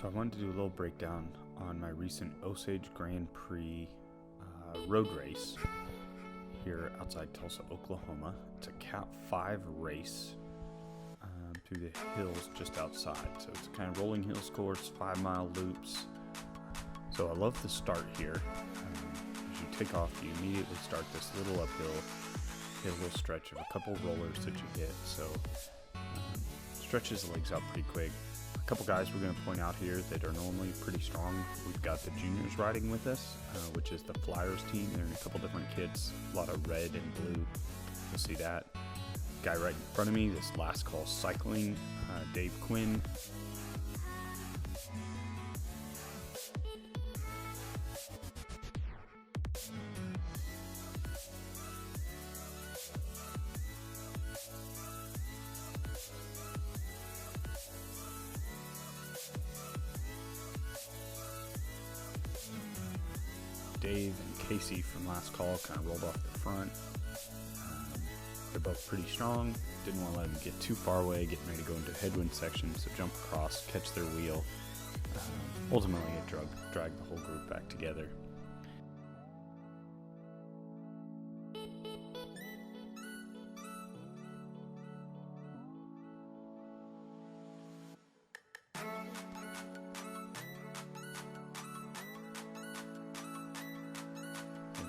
So I wanted to do a little breakdown on my recent Osage Grand Prix road race here outside Tulsa, Oklahoma. It's a Cat 5 race through the hills just outside. So it's a kind of rolling hills course, 5-mile loops. So I love the start here. As you take off, you immediately start this little uphill, hit a little stretch of a couple rollers that you hit. So stretches the legs out pretty quick. A couple guys we're going to point out here that are normally pretty strong. We've got the juniors riding with us, which is the Flyers team. They're in a couple different kits, a lot of red and blue. You'll see that. Guy right in front of me, this Last Call Cycling, Dave Quinn. Dave and Casey from Last Call kind of rolled off the front. They're both pretty strong. Didn't want to let them get too far away, getting ready to go into a headwind section, so jump across, catch their wheel. Ultimately, it dragged the whole group back together.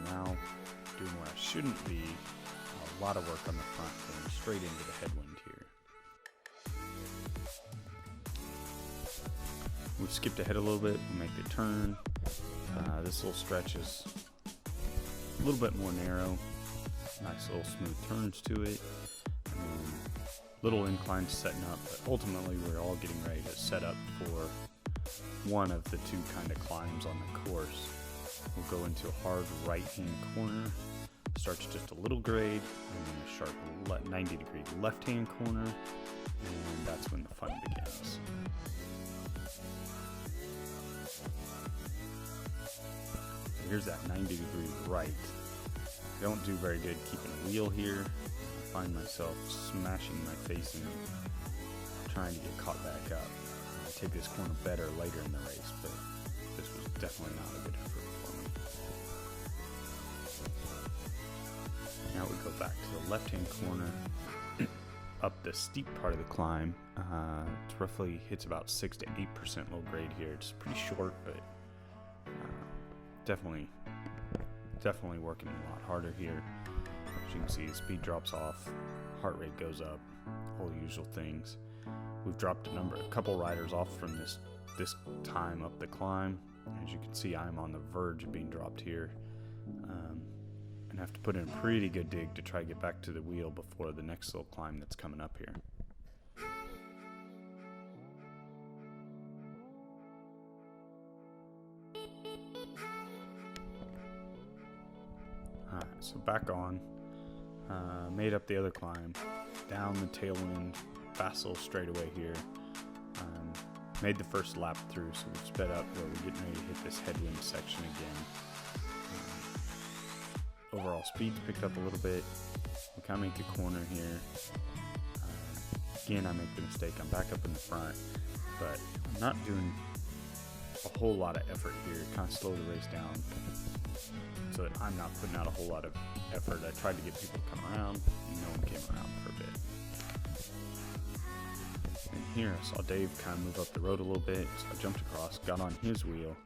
Now, doing what I shouldn't be, a lot of work on the front, going straight into the headwind here. We've skipped ahead a little bit, we make the turn. This little stretch is a little bit more narrow, nice little smooth turns to it. Little inclines setting up, but ultimately we're all getting ready to set up for one of the two kind of climbs on the course. We'll go into a hard right-hand corner, starts just a little grade, and then a sharp 90-degree left-hand corner, and that's when the fun begins. So here's that 90-degree right. I don't do very good keeping a wheel here. I find myself smashing my face and trying to get caught back up. I take this corner better later in the race, but this was definitely not a good effort for me. Now we go back to the left-hand corner, up the steep part of the climb. It roughly hits about 6 to 8% low grade here. It's pretty short, but definitely working a lot harder here. As you can see, the speed drops off, heart rate goes up, all the usual things. We've dropped a couple riders off from this time up the climb. As you can see, I'm on the verge of being dropped here. And have to put in a pretty good dig to try to get back to the wheel before the next little climb that's coming up here. Alright, so back on. Made up the other climb, down the tailwind, fast little straightaway here. Made the first lap through, so we've sped up where we're getting ready to hit this headwind section again. Overall speed's picked up a little bit. We kind of make the corner here. Again, I make the mistake. I'm back up in the front, but I'm not doing a whole lot of effort here. Kind of slow the race down so that I'm not putting out a whole lot of effort. I tried to get people to come around, and no one came around for a bit. And here I saw Dave kind of move up the road a little bit, so I jumped across, got on his wheel.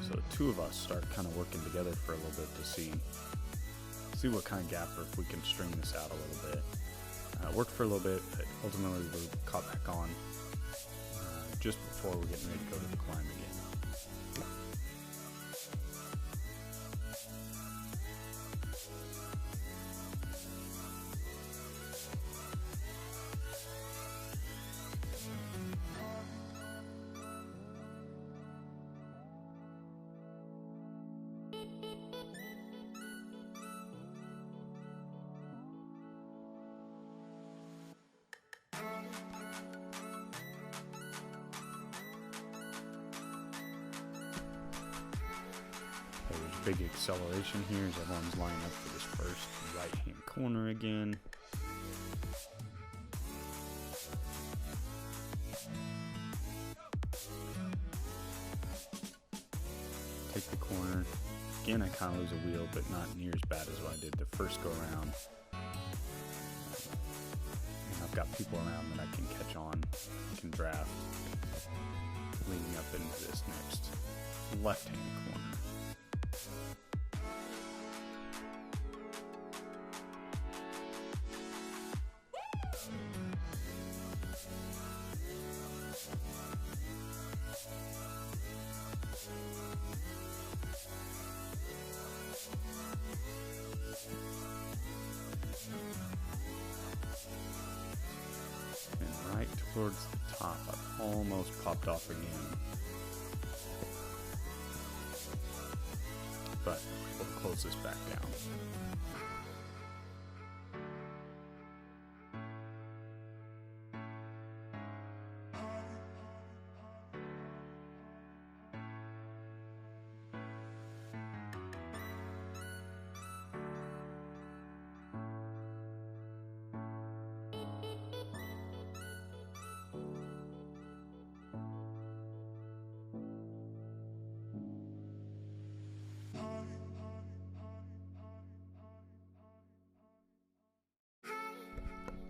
So the two of us start kind of working together for a little bit to see what kind of gap, or if we can string this out a little bit. Worked for a little bit, but ultimately we were caught back on just before we're getting ready to go to the climb again. There's big acceleration here as everyone's lining up for this first right-hand corner again. take the corner. Again, I kind of lose a wheel, but not near as bad as what I did the first go around. And I've got people around that I can catch on, I can draft, leading up into this next left-hand corner. And right towards the top, I've almost popped off again. But we'll close this back down.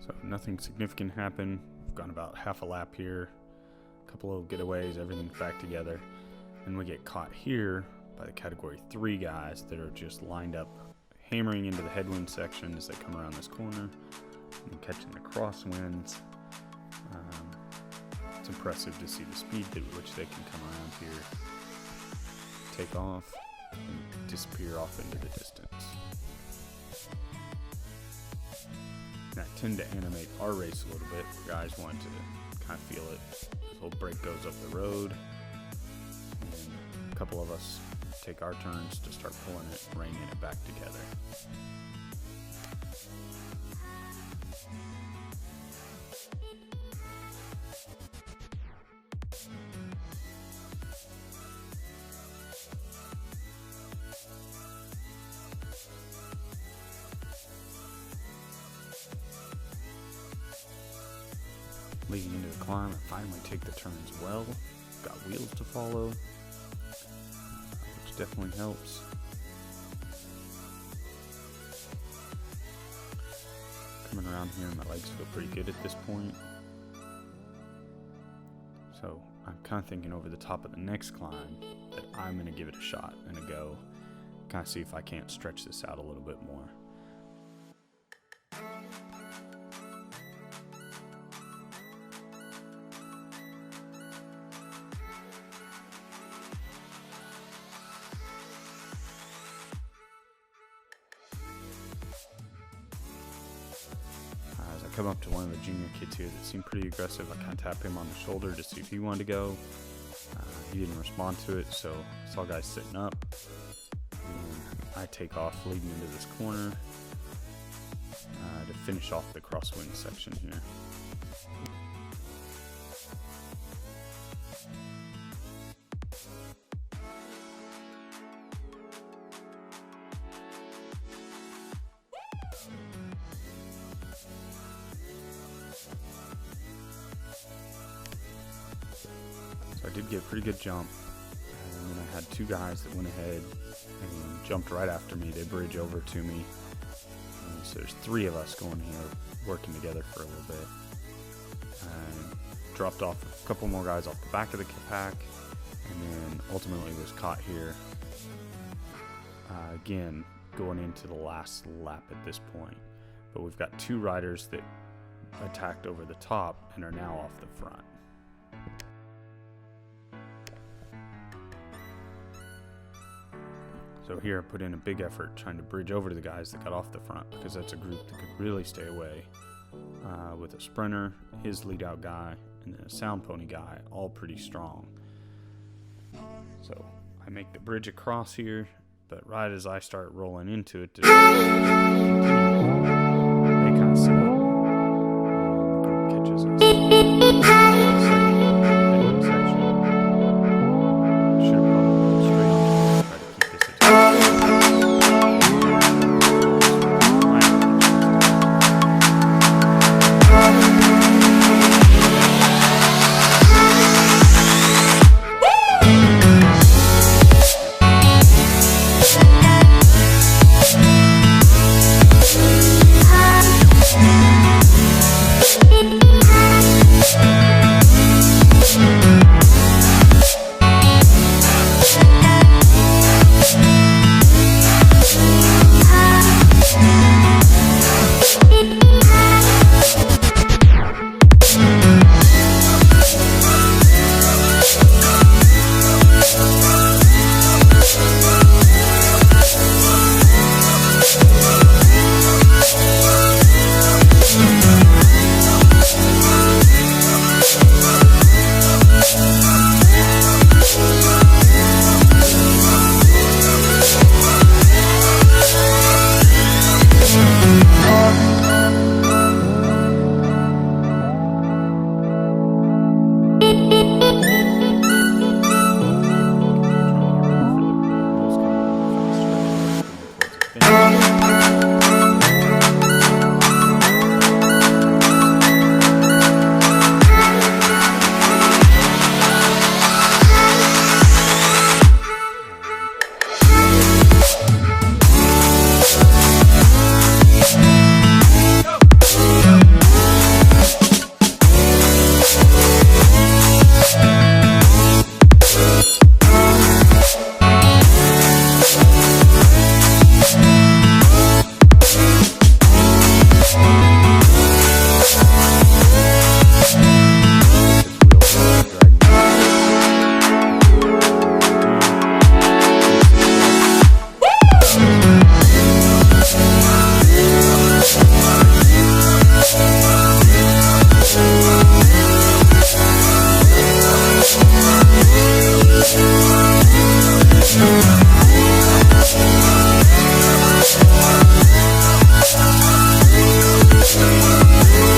So nothing significant happened. We've gone about half a lap here, a couple of getaways, everything's back together. And we get caught here by the category 3 guys that are just lined up, hammering into the headwind section as they come around this corner and catching the crosswinds. It's impressive to see the speed at which they can come around here, take off, and disappear off into the distance. And I tend to animate our race a little bit. Guys want to kind of feel it. This little break goes up the road, and a couple of us take our turns to start pulling it, reining it back together. Leading into the climb, I finally take the turns well. Got wheels to follow, which definitely helps. Coming around here, my legs feel pretty good at this point. So I'm kind of thinking over the top of the next climb that I'm going to give it a shot and a go. Kind of see if I can't stretch this out a little bit more. As I come up to one of the junior kids here that seemed pretty aggressive, I kind of tap him on the shoulder to see if he wanted to go. He didn't respond to it, so I saw guys sitting up. And I take off leading into this corner to finish off the crosswind section here. So I did get a pretty good jump, and then I had two guys that went ahead and jumped right after me. They bridge over to me. So there's three of us going here, working together for a little bit. And dropped off a couple more guys off the back of the pack, and then ultimately was caught here. Again, going into the last lap at this point. But we've got two riders that attacked over the top and are now off the front. So here I put in a big effort trying to bridge over to the guys that got off the front, because that's a group that could really stay away, with a sprinter, his lead out guy, and then a sound pony guy, all pretty strong. So I make the bridge across here, but right as I start rolling into it,